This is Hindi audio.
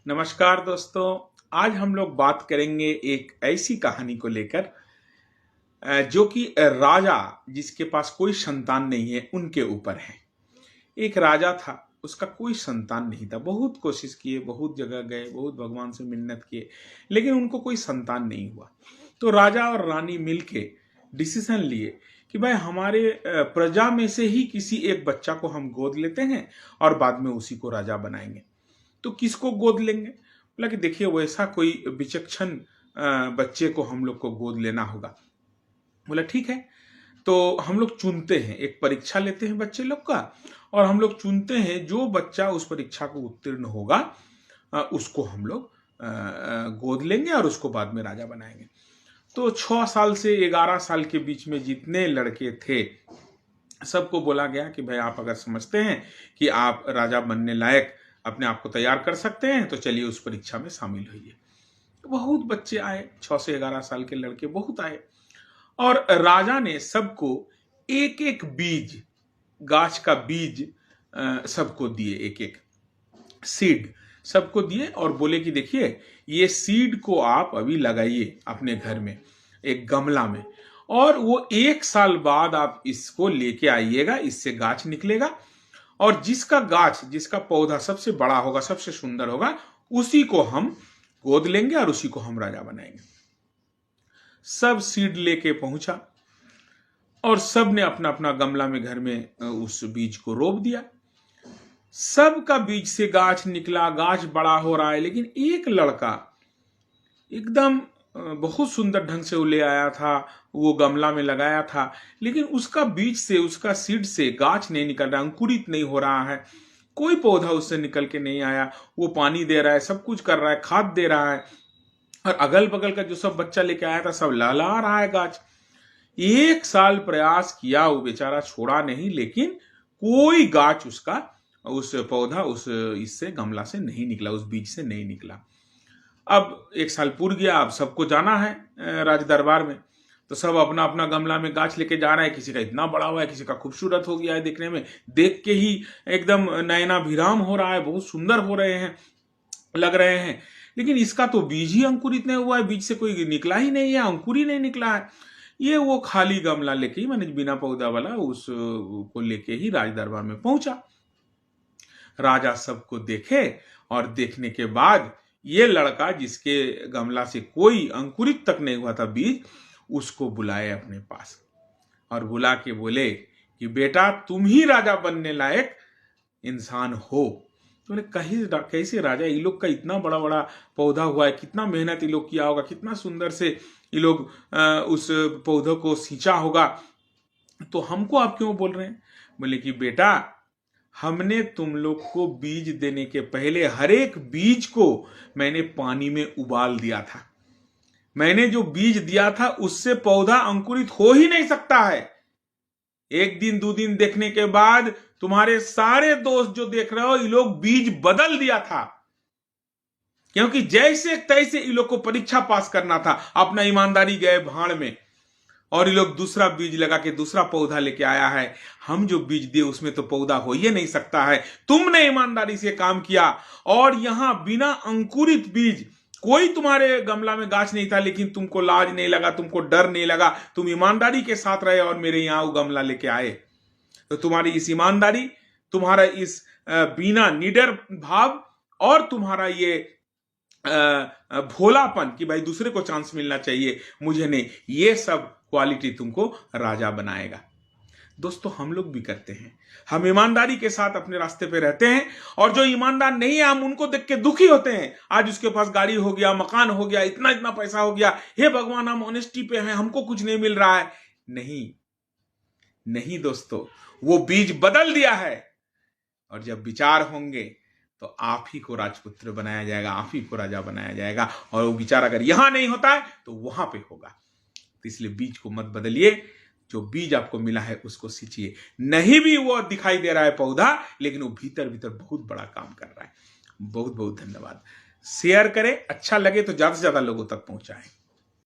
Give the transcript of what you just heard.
नमस्कार दोस्तों। आज हम लोग बात करेंगे एक ऐसी कहानी को लेकर जो कि राजा जिसके पास कोई संतान नहीं है उनके ऊपर है। एक राजा था, उसका कोई संतान नहीं था। बहुत कोशिश किए, बहुत जगह गए, बहुत भगवान से मिन्नत किए, लेकिन उनको कोई संतान नहीं हुआ। तो राजा और रानी मिलके डिसीजन लिए कि भाई हमारे प्रजा में से ही किसी एक बच्चा को हम गोद लेते हैं और बाद में उसी को राजा बनाएंगे। तो किसको गोद लेंगे? बोला कि देखिए वैसा कोई विचक्षण बच्चे को हम लोग को गोद लेना होगा। बोला ठीक है। तो हम लोग चुनते हैं, एक परीक्षा लेते हैं बच्चे लोग का, और हम लोग चुनते हैं जो बच्चा उस परीक्षा को उत्तीर्ण होगा उसको हम लोग गोद लेंगे और उसको बाद में राजा बनाएंगे। तो 6 साल से 11 साल के बीच में जितने लड़के थे सबको बोला गया कि भाई आप अगर समझते हैं कि आप राजा बनने लायक अपने आप को तैयार कर सकते हैं तो चलिए उस परीक्षा में शामिल होइए। बहुत बच्चे आए, 6 से 11 साल के लड़के बहुत आए, और राजा ने सबको एक एक बीज, गाछ का बीज सबको दिए, एक एक सीड सबको दिए और बोले कि देखिए ये सीड को आप अभी लगाइए अपने घर में एक गमला में, और वो 1 साल बाद आप इसको लेके आइएगा, इससे गाछ निकलेगा, और जिसका गाछ, जिसका पौधा सबसे बड़ा होगा, सबसे सुंदर होगा, उसी को हम गोद लेंगे और उसी को हम राजा बनाएंगे। सब सीड लेके पहुंचा और सब ने अपना अपना गमला में घर में उस बीज को रोप दिया। सबका बीज से गाछ निकला, गाछ बड़ा हो रहा है, लेकिन एक लड़का एकदम बहुत सुंदर ढंग से वो ले आया था, वो गमला में लगाया था, लेकिन उसका बीज से, उसका सीड से गाछ नहीं निकल रहा, अंकुरित नहीं हो रहा है, कोई पौधा उससे निकल के नहीं आया। वो पानी दे रहा है, सब कुछ कर रहा है, खाद दे रहा है, और अगल बगल का जो सब बच्चा लेके आया था सब लहला रहा है गाछ। 1 साल प्रयास किया, वो बेचारा छोड़ा नहीं, लेकिन कोई गाछ उसका, उस पौधा उस इससे गमला से नहीं निकला, उस बीज से नहीं निकला। अब 1 साल पूर गया, अब सबको जाना है राज दरबार में, तो सब अपना अपना गमला में गाछ लेके जा रहे हैं। किसी का इतना बड़ा हुआ है, किसी का खूबसूरत हो गया है, देखने में देख के ही एकदम नयनाभिराम हो रहा है, बहुत सुंदर हो रहे हैं, लग रहे हैं, लेकिन इसका तो बीज ही अंकुरित नहीं हुआ है, बीज से कोई निकला ही नहीं है, अंकुर ही नहीं निकला है। ये वो खाली गमला लेके ही, मैंने बिना पौधा वाला उस को लेके ही राज दरबार में पहुंचा। राजा सबको देखे और देखने के बाद ये लड़का जिसके गमला से कोई अंकुरित तक नहीं हुआ था बीज, उसको बुलाए अपने पास और बुला के बोले कि बेटा तुम ही राजा बनने लायक इंसान हो। तो बोले कैसे राजा? ये लोग का इतना बड़ा बड़ा पौधा हुआ है, कितना मेहनत ये लोग किया होगा, कितना सुंदर से ये लोग उस पौधों को सींचा होगा, तो हमको आप क्यों बोल रहे हैं? बोले कि बेटा हमने तुम लोग को बीज देने के पहले हर एक बीज को मैंने पानी में उबाल दिया था। मैंने जो बीज दिया था उससे पौधा अंकुरित हो ही नहीं सकता है। 1 दिन 2 दिन देखने के बाद तुम्हारे सारे दोस्त जो देख रहे हो, ये लोग बीज बदल दिया था, क्योंकि जैसे तैसे ये लोग को परीक्षा पास करना था। अपना ईमानदारी गए भाड़ में, और ये लोग दूसरा बीज लगा के दूसरा पौधा लेके आया है। हम जो बीज दिए उसमें तो पौधा हो ही नहीं सकता है। तुमने ईमानदारी से काम किया, और यहां बिना अंकुरित बीज, कोई तुम्हारे गमला में गाछ नहीं था, लेकिन तुमको लाज नहीं लगा, तुमको डर नहीं लगा, तुम ईमानदारी के साथ रहे और मेरे यहां वो गमला लेके आए। तो तुम्हारी इस ईमानदारी, तुम्हारा इस बिना निडर भाव, और तुम्हारा ये भोलापन कि भाई दूसरे को चांस मिलना चाहिए, मुझे नहीं, ये सब क्वालिटी तुमको राजा बनाएगा। दोस्तों हम लोग भी करते हैं, हम ईमानदारी के साथ अपने रास्ते पे रहते हैं, और जो ईमानदार नहीं है हम उनको देख के दुखी होते हैं। आज उसके पास गाड़ी हो गया, मकान हो गया, इतना इतना पैसा हो गया, हे भगवान हम ऑनेस्टी पे हैं, हमको कुछ नहीं मिल रहा है। नहीं नहीं दोस्तों, वो बीज बदल दिया है, और जब विचार होंगे तो आप ही को राजपुत्र बनाया जाएगा, आप ही को राजा बनाया जाएगा, और वो विचार अगर यहां नहीं होता है तो वहां पे होगा। तो इसलिए बीज को मत बदलिए, जो बीज आपको मिला है उसको सींचिए। नहीं भी वो दिखाई दे रहा है पौधा, लेकिन वो भीतर भीतर बहुत बड़ा काम कर रहा है। बहुत बहुत धन्यवाद। शेयर करें, अच्छा लगे तो ज्यादा से ज्यादा लोगों तक पहुंचाएं।